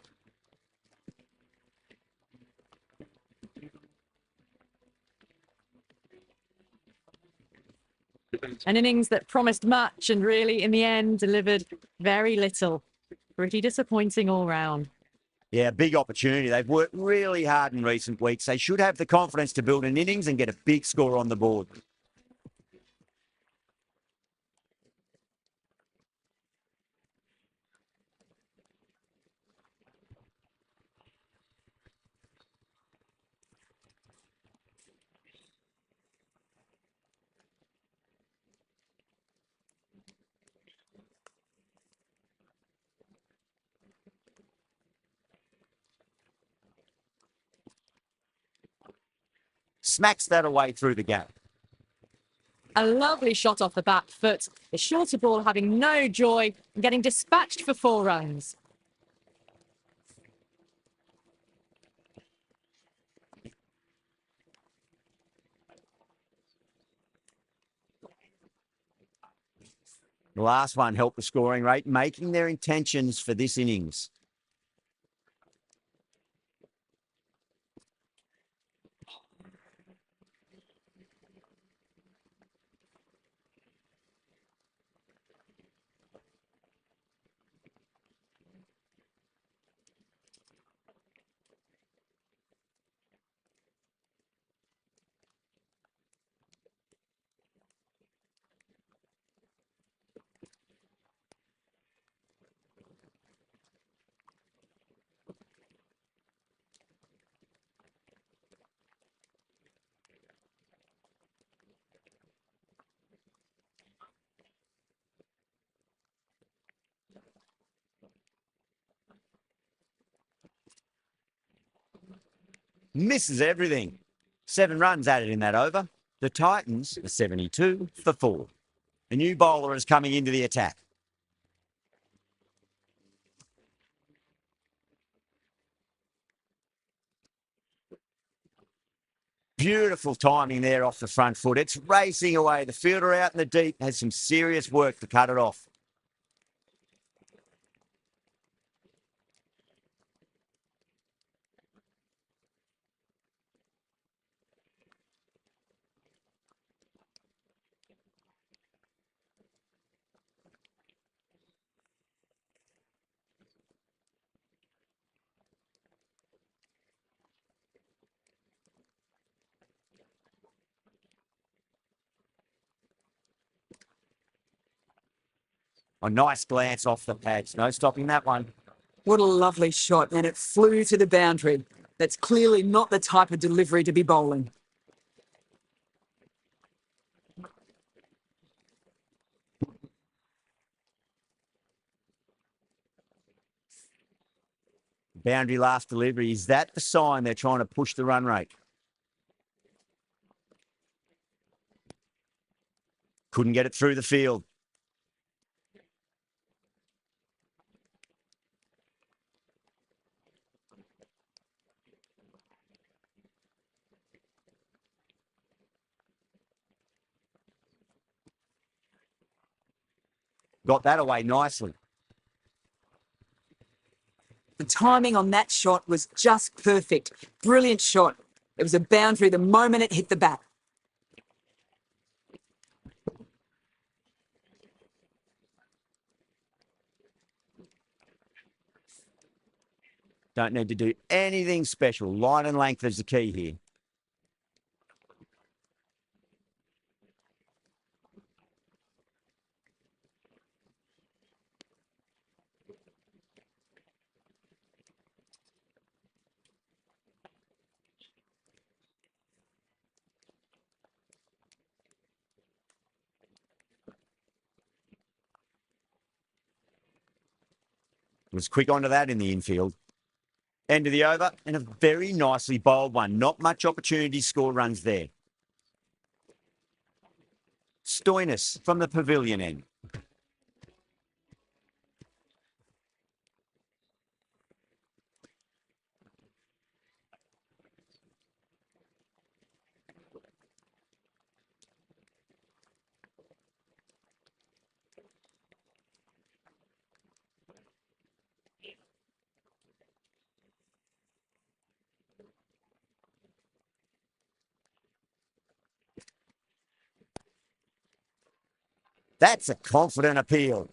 An innings that promised much and really, in the end, delivered very little. Pretty disappointing all round. Yeah, big opportunity. They've worked really hard in recent weeks. They should have the confidence to build an innings and get a big score on the board. Smacks that away through the gap. A lovely shot off the back foot. The shorter ball having no joy and getting dispatched for 4 runs. The last one helped the scoring rate, making their intentions for this innings. Misses everything. 7 runs added in that over. The Titans are 72 for 4. A new bowler is coming into the attack. Beautiful timing there off the front foot. It's racing away. The fielder out in the deep has some serious work to cut it off. A nice glance off the pads. No stopping that one. What a lovely shot, and it flew to the boundary. That's clearly not the type of delivery to be bowling. Boundary last delivery. Is that the sign they're trying to push the run rate? Couldn't get it through the field. Got that away nicely. The timing on that shot was just perfect. Brilliant shot. It was a boundary the moment it hit the bat. Don't need to do anything special. Line and length is the key here. Was quick onto that in the infield. End of the over, and a very nicely bowled one. Not much opportunity to score runs there. Stoinis from the pavilion end. That's a confident appeal.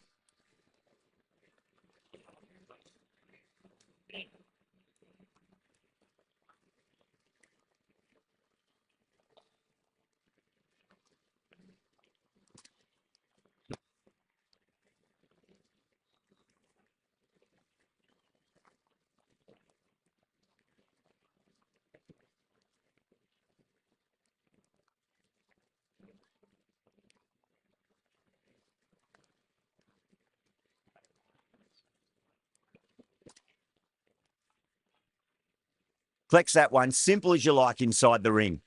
Flex that one, simple as you like inside the ring.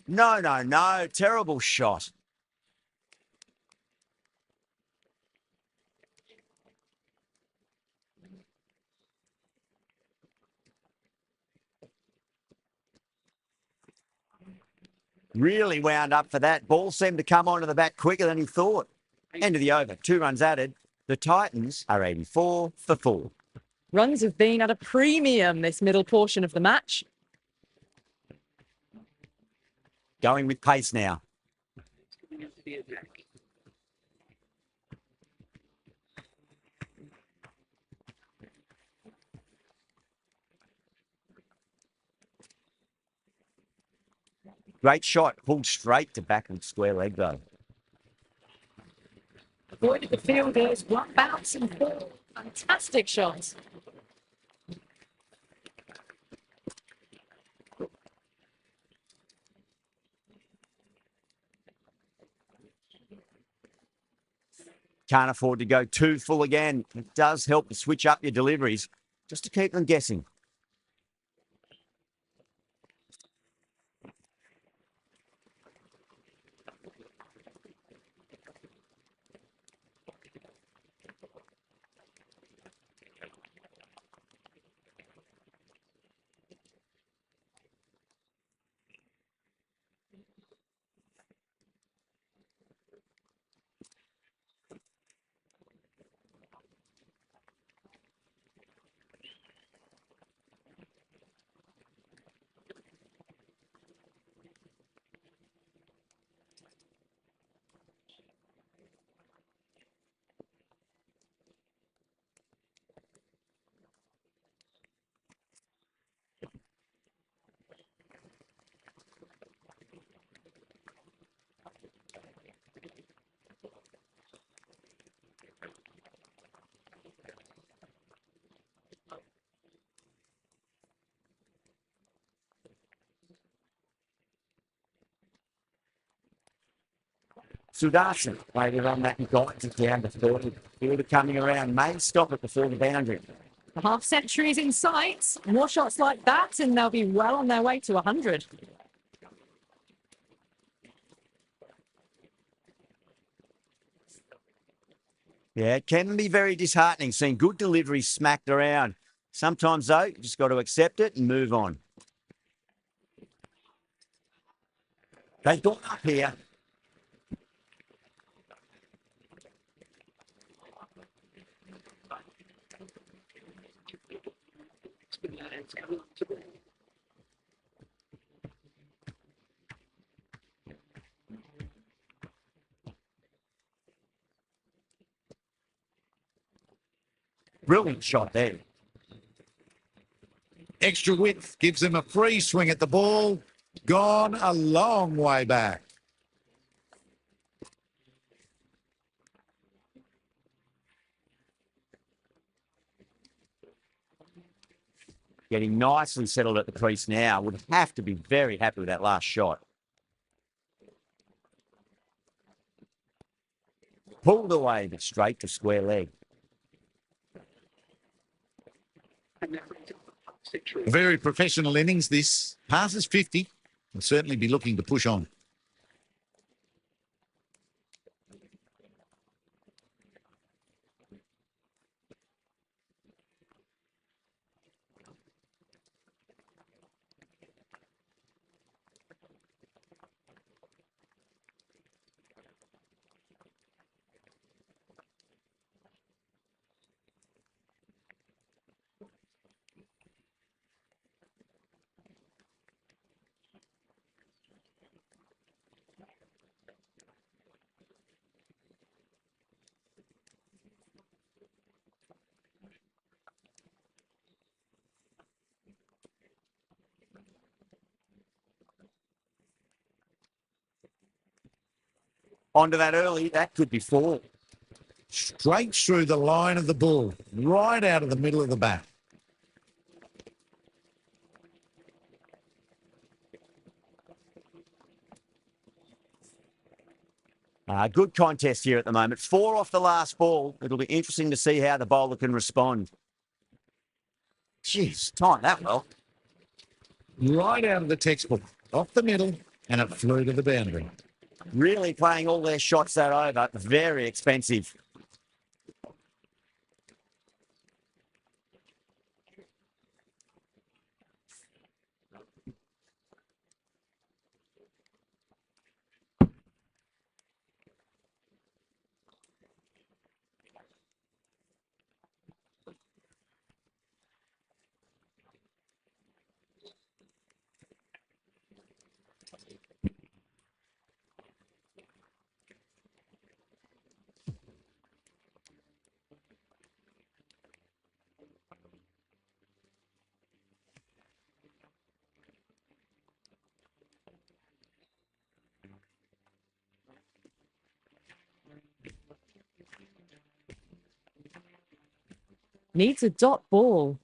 No, no, no. Terrible shot. Really wound up for that. Ball seemed to come onto the bat quicker than he thought. End of the over. 2 runs added. The Titans are 84 for 4. Runs have been at a premium this middle portion of the match. Going with pace now. Great shot. Pulled straight to backward square leg though. Avoided the fielders, one bounce and 4. Fantastic shots. Can't afford to go too full again. It does help to switch up your deliveries just to keep them guessing. Sudarshan waited on that and got it down to 30. Fielder coming around, may stop it before the boundary. The half century is in sight. More shots like that, and they'll be well on their way to 100. Yeah, it can be very disheartening seeing good deliveries smacked around. Sometimes, though, you just got to accept it and move on. They've got up here. Brilliant shot there. Extra width gives them a free swing at the ball. Gone a long way back. Getting nicely settled at the crease now. Would have to be very happy with that last shot. Pulled away, but straight to square leg. Very professional innings, this. Passes 50. Will certainly be looking to push on. Onto that early, that could be 4. Straight through the line of the ball. Right out of the middle of the bat. Good contest here at the moment. 4 off the last ball. It'll be interesting to see how the bowler can respond. Jeez, timed that well. Right out of the textbook. Off the middle, and it flew to the boundary. Really playing all their shots that over. Very expensive. Needs a dot ball.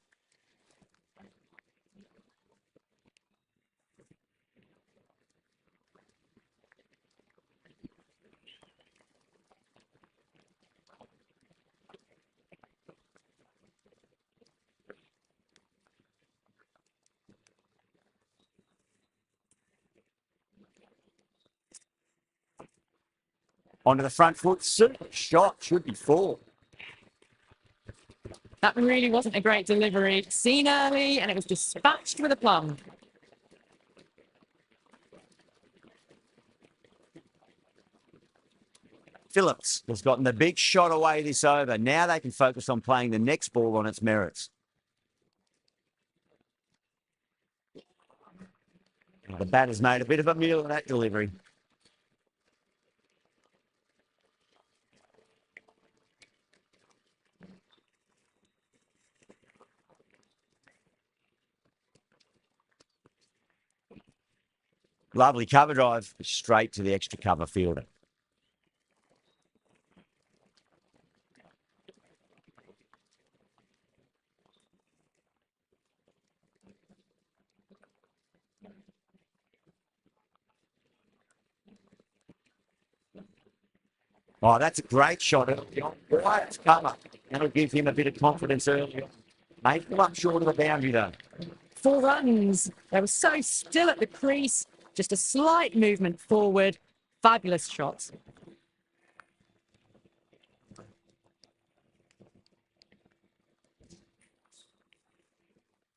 Onto the front foot. Super shot. Should be 4. That really wasn't a great delivery. Seen early, and it was dispatched with a plum. Phillips has gotten the big shot away this over. Now they can focus on playing the next ball on its merits. The batter's made a bit of a meal of that delivery. Lovely cover drive, straight to the extra cover fielder. Oh, that's a great shot early on. Right cover. That'll give him a bit of confidence early on. Made him up short of the boundary, though. 4 runs. They were so still at the crease. Just a slight movement forward. Fabulous shots.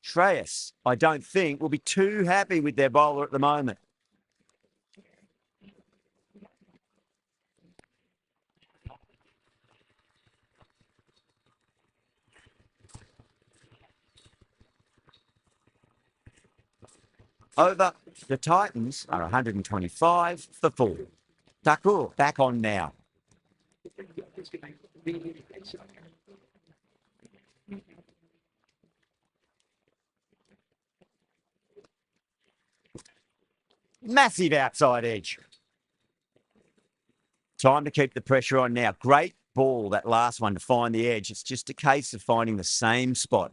Shreyas, I don't think, will be too happy with their bowler at the moment. Over. The Titans are 125 for 4. Thakur back on now. Massive outside edge. Time to keep the pressure on now. Great ball, that last one, to find the edge. It's just a case of finding the same spot.